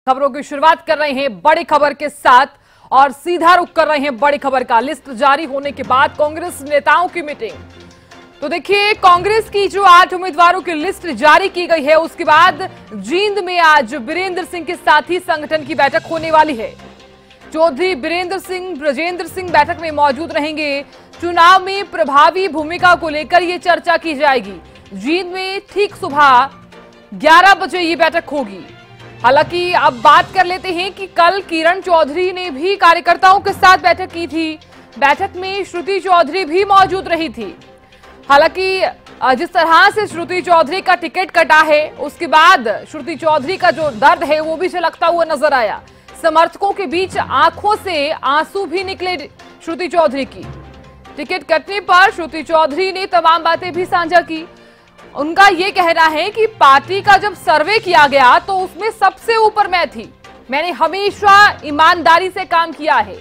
खबरों की शुरुआत कर रहे हैं बड़ी खबर के साथ और सीधा रुख कर रहे हैं बड़ी खबर का। लिस्ट जारी होने के बाद कांग्रेस नेताओं की मीटिंग। तो देखिए, कांग्रेस की जो 8 उम्मीदवारों की लिस्ट जारी की गई है, उसके बाद जींद में आज बीरेंद्र सिंह के साथी संगठन की बैठक होने वाली है। चौधरी बीरेंद्र सिंह, ब्रजेंद्र सिंह बैठक में मौजूद रहेंगे। चुनाव में प्रभावी भूमिका को लेकर यह चर्चा की जाएगी। जींद में ठीक सुबह 11 बजे ये बैठक होगी। हालांकि अब बात कर लेते हैं कि कल किरण चौधरी ने भी कार्यकर्ताओं के साथ बैठक की थी। बैठक में श्रुति चौधरी भी मौजूद रही थी। हालांकि जिस तरह से श्रुति चौधरी का टिकट कटा है, उसके बाद श्रुति चौधरी का जो दर्द है वो भी झलकता हुआ नजर आया। समर्थकों के बीच आंखों से आंसू भी निकले श्रुति चौधरी की। टिकट कटने पर श्रुति चौधरी ने तमाम बातें भी साझा की। उनका यह कहना है कि पार्टी का जब सर्वे किया गया तो उसमें सबसे ऊपर मैं थी। मैंने हमेशा ईमानदारी से काम किया है।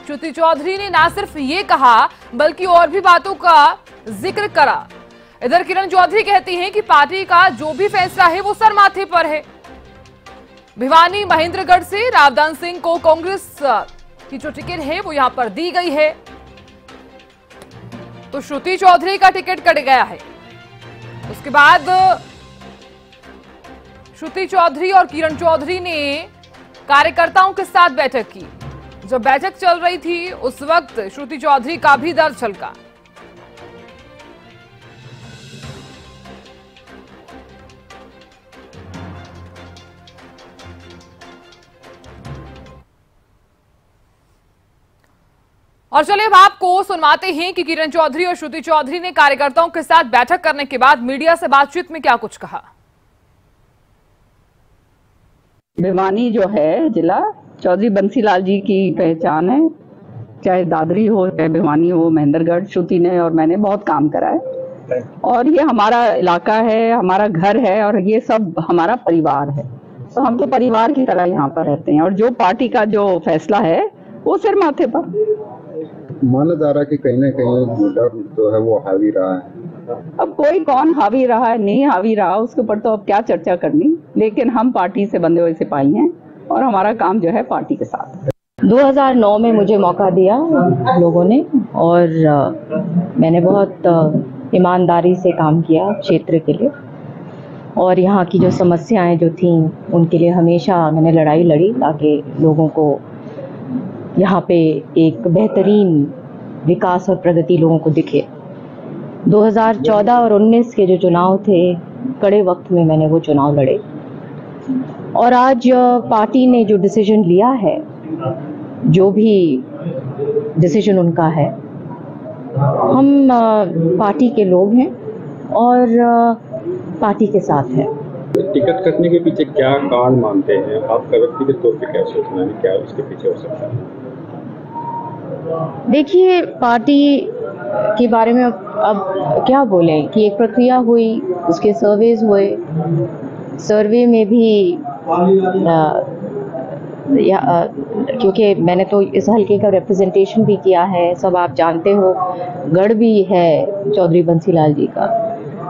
श्रुति चौधरी ने ना सिर्फ ये कहा बल्कि और भी बातों का जिक्र करा। इधर किरण चौधरी कहती हैं कि पार्टी का जो भी फैसला है वो सर माथे पर है। भिवानी महेंद्रगढ़ से रावदान सिंह को कांग्रेस की जो टिकट है वो यहां पर दी गई है, तो श्रुति चौधरी का टिकट कट गया है। उसके बाद श्रुति चौधरी और किरण चौधरी ने कार्यकर्ताओं के साथ बैठक की। जब बैठक चल रही थी उस वक्त श्रुति चौधरी का भी दर्द छलका। और चलिए अब आपको सुनवाते हैं कि किरण चौधरी और श्रुति चौधरी ने कार्यकर्ताओं के साथ बैठक करने के बाद मीडिया से बातचीत में क्या कुछ कहा। भिवानी जो है जिला, चौधरी बंसीलाल जी की पहचान है। चाहे दादरी हो, चाहे भिवानी हो, महेंद्रगढ़, श्रुति ने और मैंने बहुत काम करा है और ये हमारा इलाका है, हमारा घर है और ये सब हमारा परिवार है। तो हम तो परिवार की तरह यहाँ पर रहते हैं और जो पार्टी का जो फैसला है वो सिर माथे पर। माना जा रहा है कि कहीं ना कहीं डर जो है वो हावी रहा है। अब कोई कौन हावी रहा है नहीं हावी रहा उसके ऊपर तो अब क्या चर्चा करनी, लेकिन हम पार्टी से बंधे हुए सिपाही हैं और हमारा काम जो है पार्टी के साथ है। 2009 में मुझे मौका दिया लोगों ने और मैंने बहुत ईमानदारी से काम किया क्षेत्र के लिए और यहाँ की जो समस्याएं जो थीं उनके लिए हमेशा मैंने लड़ाई लड़ी ताकि लोगों को यहाँ पे एक बेहतरीन विकास और प्रगति लोगों को दिखे। 2014 और 19 के जो चुनाव थे, कड़े वक्त में मैंने वो चुनाव लड़े और आज पार्टी ने जो डिसीजन लिया है, जो भी डिसीजन उनका है, हम पार्टी के लोग हैं और पार्टी के साथ हैं। टिकट कटने के पीछे क्या कारण मानते हैं आपका व्यक्तिगत तौर पे, क्या सोचना है, क्या इसके पीछे हो सकता है? देखिए, पार्टी के बारे में अब क्या बोलें कि एक प्रक्रिया हुई, उसके सर्वेज हुए, सर्वे में भी क्योंकि मैंने तो इस हल्के का रिप्रेजेंटेशन भी किया है, सब आप जानते हो, गढ़ भी है चौधरी बंसीलाल जी का,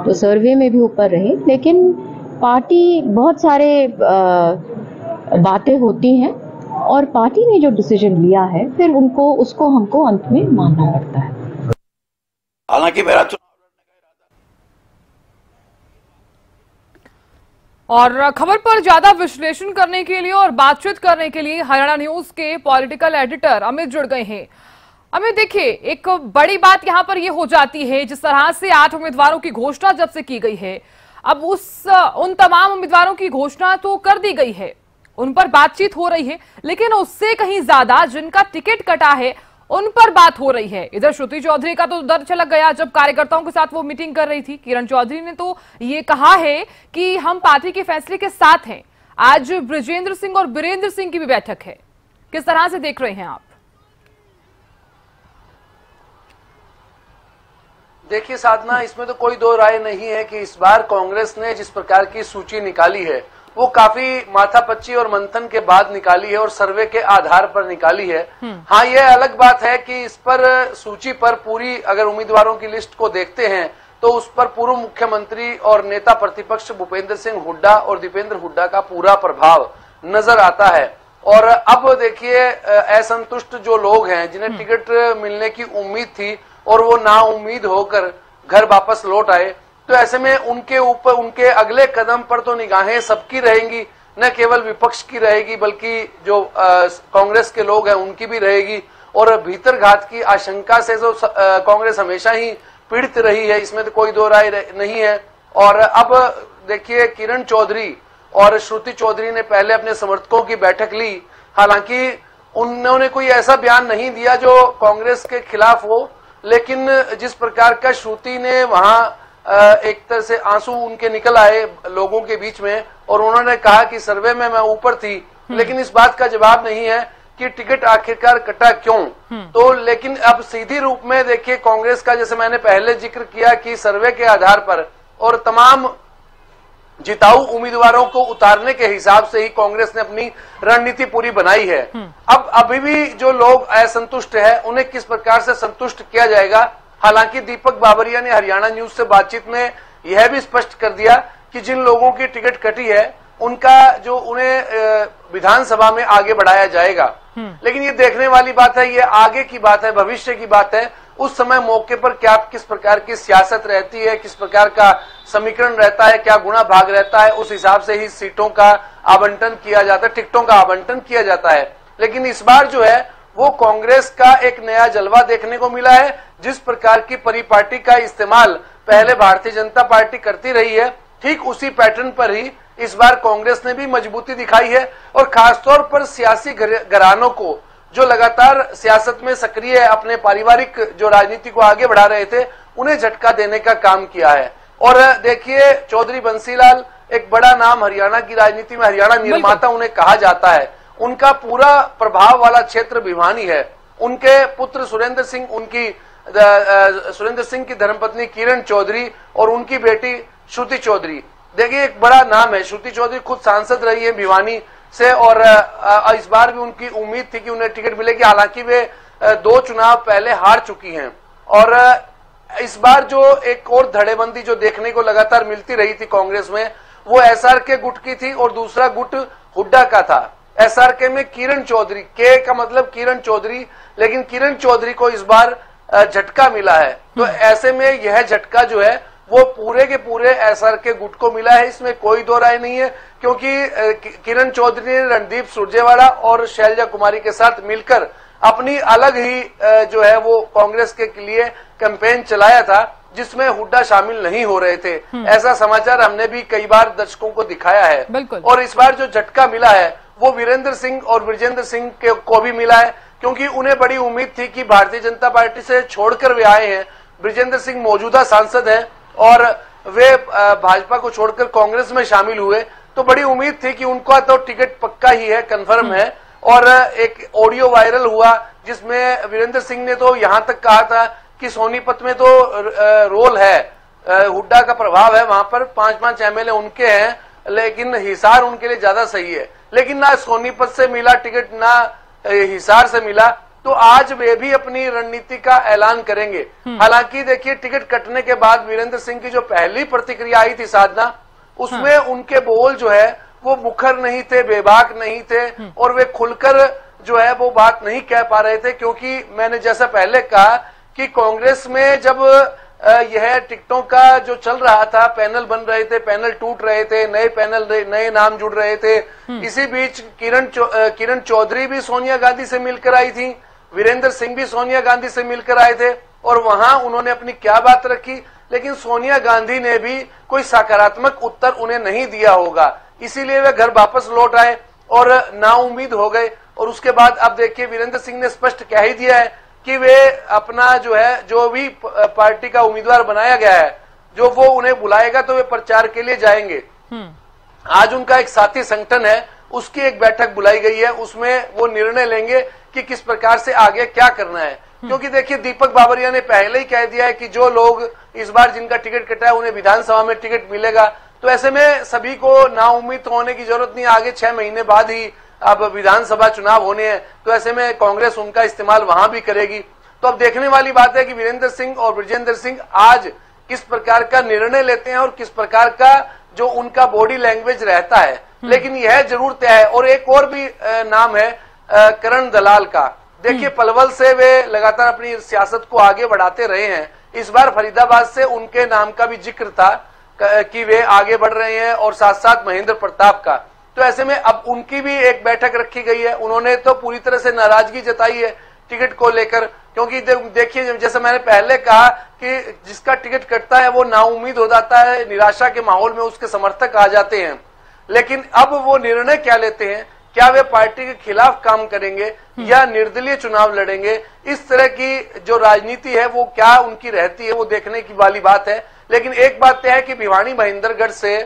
तो सर्वे में भी ऊपर रहे। लेकिन पार्टी बहुत सारे बातें होती हैं और पार्टी ने जो डिसीजन लिया है फिर उसको हमको अंत में मानना पड़ता है। हालांकि मेरा और खबर पर ज्यादा विश्लेषण करने के लिए और बातचीत करने के लिए हरियाणा न्यूज के पॉलिटिकल एडिटर अमित जुड़ गए हैं। अमित, देखिए, एक बड़ी बात यहां पर यह हो जाती है, जिस तरह से 8 उम्मीदवारों की घोषणा जब से की गई है, अब उन तमाम उम्मीदवारों की घोषणा तो कर दी गई है, उन पर बातचीत हो रही है, लेकिन उससे कहीं ज्यादा जिनका टिकट कटा है उन पर बात हो रही है। इधर श्रुति चौधरी का तो दर्द छलक गया जब कार्यकर्ताओं के साथ वो मीटिंग कर रही थी। किरण चौधरी ने तो ये कहा है कि हम पार्टी के फैसले के साथ हैं। आज ब्रजेंद्र सिंह और बीरेंद्र सिंह की भी बैठक है। किस तरह से देख रहे हैं आप? देखिए साधना, इसमें तो कोई दो राय नहीं है कि इस बार कांग्रेस ने जिस प्रकार की सूची निकाली है वो काफी माथापच्ची और मंथन के बाद निकाली है और सर्वे के आधार पर निकाली है। हाँ, ये अलग बात है कि इस पर सूची पर पूरी अगर उम्मीदवारों की लिस्ट को देखते हैं तो उस पर पूर्व मुख्यमंत्री और नेता प्रतिपक्ष भूपेंद्र सिंह हुड्डा और दीपेंद्र हुड्डा का पूरा प्रभाव नजर आता है। और अब देखिए असंतुष्ट जो लोग हैं जिन्हें टिकट मिलने की उम्मीद थी और वो नाउम्मीद होकर घर वापस लौट आए, तो ऐसे में उनके ऊपर उनके अगले कदम पर तो निगाहें सबकी रहेंगी, न केवल विपक्ष की रहेगी बल्कि जो कांग्रेस के लोग हैं उनकी भी रहेगी। और भीतर घात की आशंका से जो कांग्रेस हमेशा ही पीड़ित रही है, इसमें तो कोई दो राय नहीं है। और अब देखिए किरण चौधरी और श्रुति चौधरी ने पहले अपने समर्थकों की बैठक ली, हालांकि उन्होंने कोई ऐसा बयान नहीं दिया जो कांग्रेस के खिलाफ हो, लेकिन जिस प्रकार का श्रुति ने वहां एक तरह से आंसू उनके निकल आए लोगों के बीच में, और उन्होंने कहा कि सर्वे में मैं ऊपर थी, लेकिन इस बात का जवाब नहीं है कि टिकट आखिरकार कटा क्यों। तो लेकिन अब सीधी रूप में देखिए कांग्रेस का, जैसे मैंने पहले जिक्र किया कि सर्वे के आधार पर और तमाम जिताऊ उम्मीदवारों को उतारने के हिसाब से ही कांग्रेस ने अपनी रणनीति पूरी बनाई है। अब अभी भी जो लोग असंतुष्ट है उन्हें किस प्रकार से संतुष्ट किया जाएगा। हालांकि दीपक बाबरिया ने हरियाणा न्यूज से बातचीत में यह भी स्पष्ट कर दिया कि जिन लोगों की टिकट कटी है उनका जो उन्हें विधानसभा में आगे बढ़ाया जाएगा। लेकिन ये देखने वाली बात है, ये आगे की बात है, भविष्य की बात है। उस समय मौके पर क्या किस प्रकार की सियासत रहती है, किस प्रकार का समीकरण रहता है, क्या गुणा भाग रहता है, उस हिसाब से ही सीटों का आवंटन किया जाता है, टिकटों का आवंटन किया जाता है। लेकिन इस बार जो है वो कांग्रेस का एक नया जलवा देखने को मिला है। जिस प्रकार की परिपाटी का इस्तेमाल पहले भारतीय जनता पार्टी करती रही है, ठीक उसी पैटर्न पर ही इस बार कांग्रेस ने भी मजबूती दिखाई है। और खासतौर पर सियासी घरानों को जो लगातार सियासत में सक्रिय है, अपने पारिवारिक जो राजनीति को आगे बढ़ा रहे थे, उन्हें झटका देने का काम किया है। और देखिए चौधरी बंसीलाल एक बड़ा नाम हरियाणा की राजनीति में, हरियाणा निर्माता उन्हें कहा जाता है। उनका पूरा प्रभाव वाला क्षेत्र भिवानी है। उनके पुत्र सुरेंद्र सिंह, उनकी सुरेंद्र सिंह की धर्मपत्नी किरण चौधरी और उनकी बेटी श्रुति चौधरी, देखिए एक बड़ा नाम है। श्रुति चौधरी खुद सांसद रही है भिवानी से, और इस बार भी उनकी उम्मीद थी कि उन्हें टिकट मिलेगी। हालांकि वे 2 चुनाव पहले हार चुकी हैं। और इस बार जो एक और धड़ेबंदी जो देखने को लगातार मिलती रही थी कांग्रेस में, वो एसआरके गुट की थी और दूसरा गुट हुड्डा का था। एसआरके में किरण चौधरी, के का मतलब किरण चौधरी, लेकिन किरण चौधरी को इस बार झटका मिला है। तो ऐसे में यह झटका जो है वो पूरे के पूरे एसआरके गुट को मिला है, इसमें कोई दो राय नहीं है। क्योंकि किरण चौधरी ने रणदीप सुरजेवाला और शैलजा कुमारी के साथ मिलकर अपनी अलग ही जो है वो कांग्रेस के लिए कैंपेन चलाया था, जिसमें हुड्डा शामिल नहीं हो रहे थे। ऐसा समाचार हमने भी कई बार दर्शकों को दिखाया है। और इस बार जो झटका मिला है वो वीरेंद्र सिंह और ब्रिजेंद्र सिंह को भी मिला है, क्योंकि उन्हें बड़ी उम्मीद थी कि भारतीय जनता पार्टी से छोड़कर वे आए हैं। ब्रिजेंद्र सिंह मौजूदा सांसद हैं और वे भाजपा को छोड़कर कांग्रेस में शामिल हुए, तो बड़ी उम्मीद थी कि उनका तो टिकट पक्का ही है, कंफर्म है। और एक ऑडियो वायरल हुआ जिसमें वीरेंद्र सिंह ने तो यहां तक कहा था कि सोनीपत में तो रोल है, हुड्डा का प्रभाव है, वहां पर 5-5 एमएलए उनके हैं, लेकिन हिसार उनके लिए ज्यादा सही है। लेकिन ना सोनीपत से मिला टिकट, ना हिसार से मिला। तो आज वे भी अपनी रणनीति का ऐलान करेंगे। हालांकि देखिए टिकट कटने के बाद वीरेंद्र सिंह की जो पहली प्रतिक्रिया आई थी साधना, उसमें उनके बोल जो है वो मुखर नहीं थे, बेबाक नहीं थे, और वे खुलकर जो है वो बात नहीं कह पा रहे थे। क्योंकि मैंने जैसा पहले कहा कि कांग्रेस में जब यह टिकटों का जो चल रहा था, पैनल बन रहे थे, पैनल टूट रहे थे, नए पैनल, नए नाम जुड़ रहे थे। इसी बीच किरण चौधरी भी सोनिया गांधी से मिलकर आई थी, वीरेंद्र सिंह भी सोनिया गांधी से मिलकर आए थे, और वहां उन्होंने अपनी क्या बात रखी, लेकिन सोनिया गांधी ने भी कोई सकारात्मक उत्तर उन्हें नहीं दिया होगा, इसीलिए वे घर वापस लौट आए और नाउम्मीद हो गए। और उसके बाद अब देखिए वीरेंद्र सिंह ने स्पष्ट कह ही दिया है कि वे अपना जो है, जो भी पार्टी का उम्मीदवार बनाया गया है, जो वो उन्हें बुलाएगा तो वे प्रचार के लिए जाएंगे। आज उनका एक साथी संगठन है, उसकी एक बैठक बुलाई गई है, उसमें वो निर्णय लेंगे कि किस प्रकार से आगे क्या करना है। क्योंकि देखिए दीपक बाबरिया ने पहले ही कह दिया है कि जो लोग इस बार जिनका टिकट कटा है उन्हें विधानसभा में टिकट मिलेगा। तो ऐसे में सभी को नाउम्मीद होने की जरूरत नहीं, आगे 6 महीने बाद ही अब विधानसभा चुनाव होने हैं, तो ऐसे में कांग्रेस उनका इस्तेमाल वहां भी करेगी। तो अब देखने वाली बात है कि वीरेंद्र सिंह और ब्रिजेंद्र सिंह आज किस प्रकार का निर्णय लेते हैं और किस प्रकार का जो उनका बॉडी लैंग्वेज रहता है, लेकिन यह जरूर तय है। और एक और भी नाम है करण दलाल का। देखिए पलवल से वे लगातार अपनी सियासत को आगे बढ़ाते रहे हैं, इस बार फरीदाबाद से उनके नाम का भी जिक्र था कि वे आगे बढ़ रहे हैं, और साथ साथ महेंद्र प्रताप का। तो ऐसे में अब उनकी भी एक बैठक रखी गई है। उन्होंने तो पूरी तरह से नाराजगी जताई है टिकट को लेकर, क्योंकि देखिए जैसे मैंने पहले कहा कि जिसका टिकट कटता है वो नाउम्मीद हो जाता है, निराशा के माहौल में उसके समर्थक आ जाते हैं। लेकिन अब वो निर्णय क्या लेते हैं, क्या वे पार्टी के खिलाफ काम करेंगे या निर्दलीय चुनाव लड़ेंगे, इस तरह की जो राजनीति है वो क्या उनकी रहती है, वो देखने की वाली बात है। लेकिन एक बात तय है कि भिवानी महेंद्रगढ़ से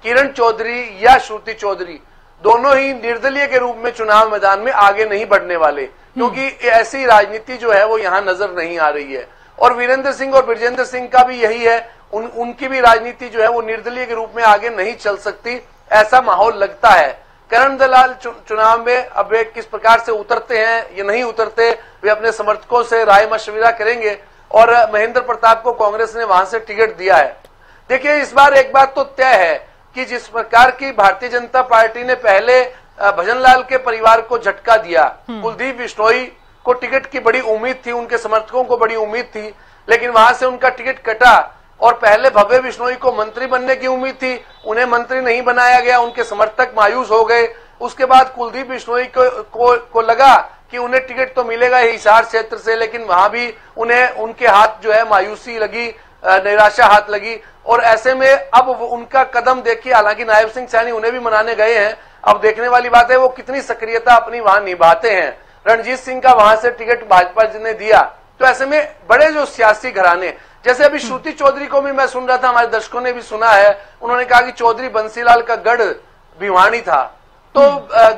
किरण चौधरी या श्रुति चौधरी दोनों ही निर्दलीय के रूप में चुनाव मैदान में आगे नहीं बढ़ने वाले, क्योंकि ऐसी राजनीति जो है वो यहाँ नजर नहीं आ रही है। और वीरेंद्र सिंह और ब्रजेंद्र सिंह का भी यही है, उनकी भी राजनीति जो है वो निर्दलीय के रूप में आगे नहीं चल सकती, ऐसा माहौल लगता है। करण दलाल चुनाव में अब वे किस प्रकार से उतरते हैं या नहीं उतरते, वे अपने समर्थकों से राय मशविरा करेंगे। और महेंद्र प्रताप को कांग्रेस ने वहां से टिकट दिया है। देखिए इस बार एक बात तो तय है कि जिस प्रकार की भारतीय जनता पार्टी ने पहले भजनलाल के परिवार को झटका दिया, कुलदीप बिश्नोई को टिकट की बड़ी उम्मीद थी, उनके समर्थकों को बड़ी उम्मीद थी, लेकिन वहां से उनका टिकट कटा। और पहले भव्य बिश्नोई को मंत्री बनने की उम्मीद थी, उन्हें मंत्री नहीं बनाया गया, उनके समर्थक मायूस हो गए। उसके बाद कुलदीप बिश्नोई को लगा कि उन्हें टिकट तो मिलेगा हिसार क्षेत्र से, लेकिन वहां भी उन्हें उनके हाथ जो है मायूसी लगी, निराशा हाथ लगी। और ऐसे में अब उनका कदम देखिए, हालांकि नायब सिंह सैनी उन्हें भी मनाने गए हैं, अब देखने वाली बात है वो कितनी सक्रियता अपनी वहां निभाते हैं। रणजीत सिंह का वहां से टिकट भाजपा ने दिया। तो ऐसे में बड़े जो सियासी घराने, जैसे अभी श्रुति चौधरी को भी मैं सुन रहा था, हमारे दर्शकों ने भी सुना है, उन्होंने कहा कि चौधरी बंसीलाल का गढ़ भिवानी था। तो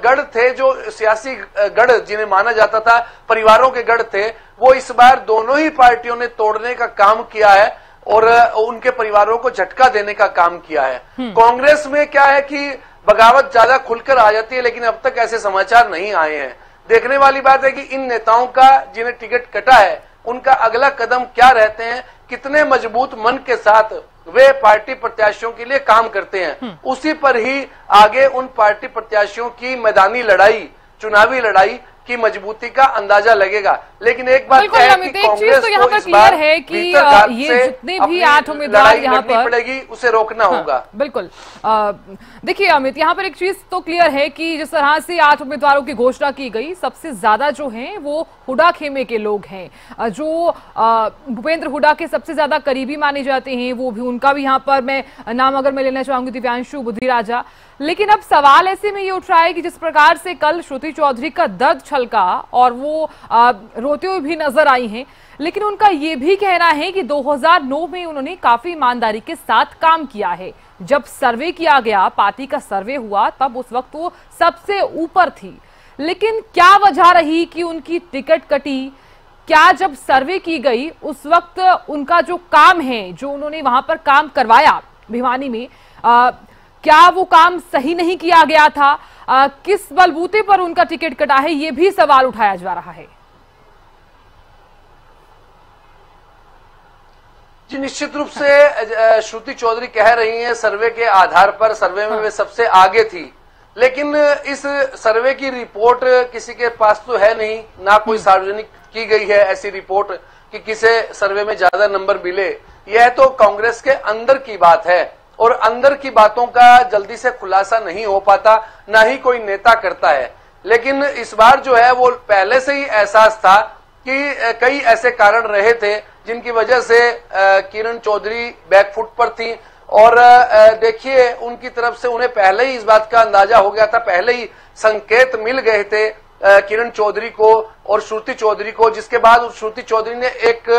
गढ़ थे जो सियासी गढ़ जिन्हें माना जाता था, परिवारों के गढ़ थे, वो इस बार दोनों ही पार्टियों ने तोड़ने का काम किया है और उनके परिवारों को झटका देने का काम किया है। कांग्रेस में क्या है कि बगावत ज्यादा खुलकर आ जाती है, लेकिन अब तक ऐसे समाचार नहीं आए हैं। देखने वाली बात है कि इन नेताओं का जिन्हें टिकट कटा है उनका अगला कदम क्या रहते हैं, कितने मजबूत मन के साथ वे पार्टी प्रत्याशियों के लिए काम करते हैं, उसी पर ही आगे उन पार्टी प्रत्याशियों की मैदानी लड़ाई, चुनावी लड़ाई की मजबूती का अंदाजा लगेगा। लेकिन एक बात बिल्कुल अमित, एक चीज तो यहाँ पर क्लियर है कि ये जितने भी 8 उम्मीदवार यहाँ पर पड़ेगी उसे रोकना होगा। बिल्कुल देखिए अमित, यहाँ पर एक चीज तो क्लियर है कि जिस तरह से 8 उम्मीदवारों की घोषणा की गई, सबसे ज्यादा जो हैं वो हुड्डा खेमे के लोग हैं, जो भूपेंद्र हुड्डा के सबसे ज्यादा करीबी माने जाते हैं, वो भी उनका भी यहाँ पर मैं नाम अगर मैं लेना चाहूंगी दिव्यांशु बुद्धिराजा। लेकिन अब सवाल ऐसे में ये उठ रहा है कि जिस प्रकार से कल श्रुति चौधरी का दर्द छलका और वो रोते हुए भी नजर आई हैं, लेकिन उनका ये भी कहना है कि 2009 में उन्होंने काफी ईमानदारी के साथ काम किया है। जब सर्वे किया गया, पार्टी का सर्वे हुआ, तब उस वक्त वो सबसे ऊपर थी। लेकिन क्या वजह रही कि उनकी टिकट कटी? क्या जब सर्वे की गई उस वक्त उनका जो काम है, जो उन्होंने वहां पर काम करवाया भिवानी में, क्या वो काम सही नहीं किया गया था? किस बलबूते पर उनका टिकट कटा है, ये भी सवाल उठाया जा रहा है। जी निश्चित रूप से श्रुति चौधरी कह रही हैं सर्वे के आधार पर, सर्वे में वे सबसे आगे थी, लेकिन इस सर्वे की रिपोर्ट किसी के पास तो है नहीं, ना कोई सार्वजनिक की गई है ऐसी रिपोर्ट कि किसे सर्वे में ज्यादा नंबर मिले। यह तो कांग्रेस के अंदर की बात है और अंदर की बातों का जल्दी से खुलासा नहीं हो पाता, ना ही कोई नेता करता है। लेकिन इस बार जो है वो पहले से ही एहसास था कि कई ऐसे कारण रहे थे जिनकी वजह से किरण चौधरी बैकफुट पर थी। और देखिए उनकी तरफ से उन्हें पहले ही इस बात का अंदाजा हो गया था, पहले ही संकेत मिल गए थे किरण चौधरी को और श्रुति चौधरी को, जिसके बाद श्रुति चौधरी ने एक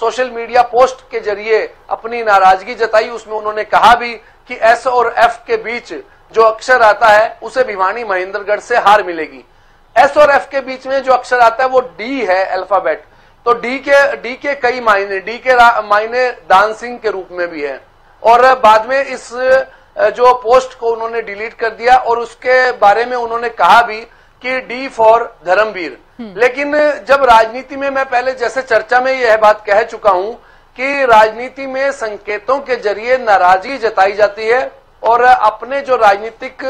सोशल मीडिया पोस्ट के जरिए अपनी नाराजगी जताई। उसमें उन्होंने कहा भी कि एस और एफ के बीच जो अक्षर आता है उसे भिवानी महेंद्रगढ़ से हार मिलेगी। एस और एफ के बीच में जो अक्षर आता है वो डी है, अल्फाबेट। तो डी के कई मायने, डी के मायने दान सिंह के रूप में भी है। और बाद में इस जो पोस्ट को उन्होंने डिलीट कर दिया और उसके बारे में उन्होंने कहा भी कि डी फॉर धर्मवीर। लेकिन जब राजनीति में, मैं पहले जैसे चर्चा में यह बात कह चुका हूं कि राजनीति में संकेतों के जरिए नाराजगी जताई जाती है और अपने जो राजनीतिक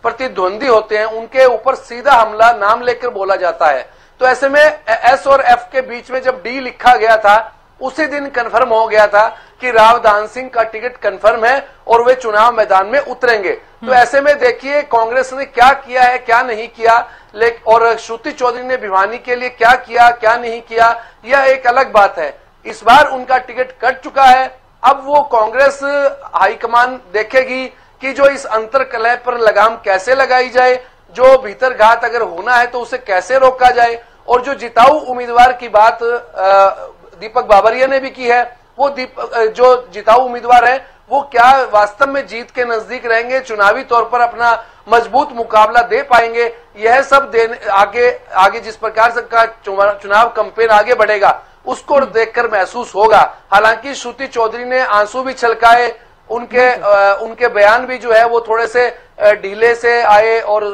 प्रतिद्वंदी होते हैं उनके ऊपर सीधा हमला नाम लेकर बोला जाता है। तो ऐसे में एस और एफ के बीच में जब डी लिखा गया था उसी दिन कंफर्म हो गया था कि राव दान सिंह का टिकट कंफर्म है और वे चुनाव मैदान में उतरेंगे। तो ऐसे में देखिए कांग्रेस ने क्या किया है क्या नहीं किया, और श्रुति चौधरी ने भिवानी के लिए क्या किया क्या नहीं किया, यह एक अलग बात है। इस बार उनका टिकट कट चुका है। अब वो कांग्रेस हाईकमान देखेगी कि जो इस अंतर कलह पर लगाम कैसे लगाई जाए, जो भीतर घात अगर होना है तो उसे कैसे रोका जाए, और जो जिताऊ उम्मीदवार की बात दीपक बाबरिया ने भी की है, वो जो जिताऊ उम्मीदवार है वो क्या वास्तव में जीत के नजदीक रहेंगे, चुनावी तौर पर अपना मजबूत मुकाबला दे पाएंगे, यह सब आगे जिस प्रकार से का चुनाव कैंपेन आगे बढ़ेगा उसको देखकर महसूस होगा। हालांकि श्रुति चौधरी ने आंसू भी छलकाए, उनके बयान भी जो है वो थोड़े से ढीले से आए, और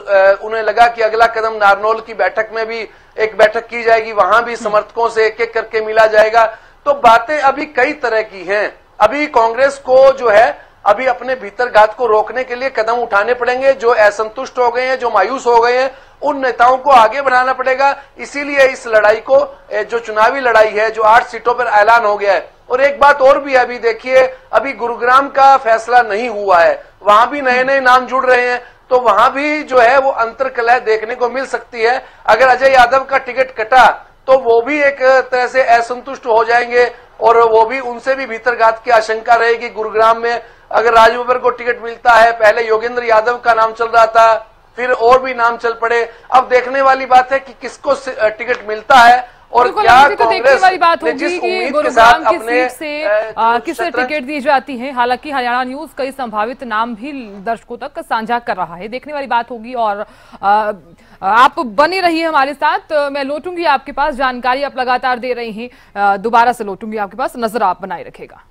उन्हें लगा कि अगला कदम नारनौल की बैठक में भी एक बैठक की जाएगी, वहां भी समर्थकों से एक एक करके मिला जाएगा। तो बातें अभी कई तरह की हैं। अभी कांग्रेस को जो है अभी अपने भीतर घात को रोकने के लिए कदम उठाने पड़ेंगे। जो असंतुष्ट हो गए हैं, जो मायूस हो गए हैं, उन नेताओं को आगे बढ़ाना पड़ेगा। इसीलिए इस लड़ाई को, जो चुनावी लड़ाई है, जो 8 सीटों पर ऐलान हो गया है। और एक बात और भी अभी देखिए, अभी गुरुग्राम का फैसला नहीं हुआ है, वहां भी नए नए नाम जुड़ रहे हैं, तो वहां भी जो है वो अंतर्कलह देखने को मिल सकती है। अगर अजय यादव का टिकट कटा तो वो भी एक तरह से असंतुष्ट हो जाएंगे, और वो भी, उनसे भी भीतरघात की आशंका रहेगी। गुरुग्राम में अगर राजबब्बर को टिकट मिलता है, पहले योगेंद्र यादव का नाम चल रहा था, फिर और भी नाम चल पड़े। अब देखने वाली बात है कि किसको टिकट मिलता है, और क्या कांग्रेस वाली बात होगी कि गुरुग्राम की सीट से किसे टिकट दी जाती है। हालांकि हरियाणा न्यूज कई संभावित नाम भी दर्शकों तक साझा कर रहा है, देखने वाली बात होगी। और आप बनी रहिए हमारे साथ, मैं लौटूंगी आपके पास, जानकारी आप लगातार दे रही हैं, दोबारा से लौटूंगी आपके पास, नजर आप बनाए रखेगा।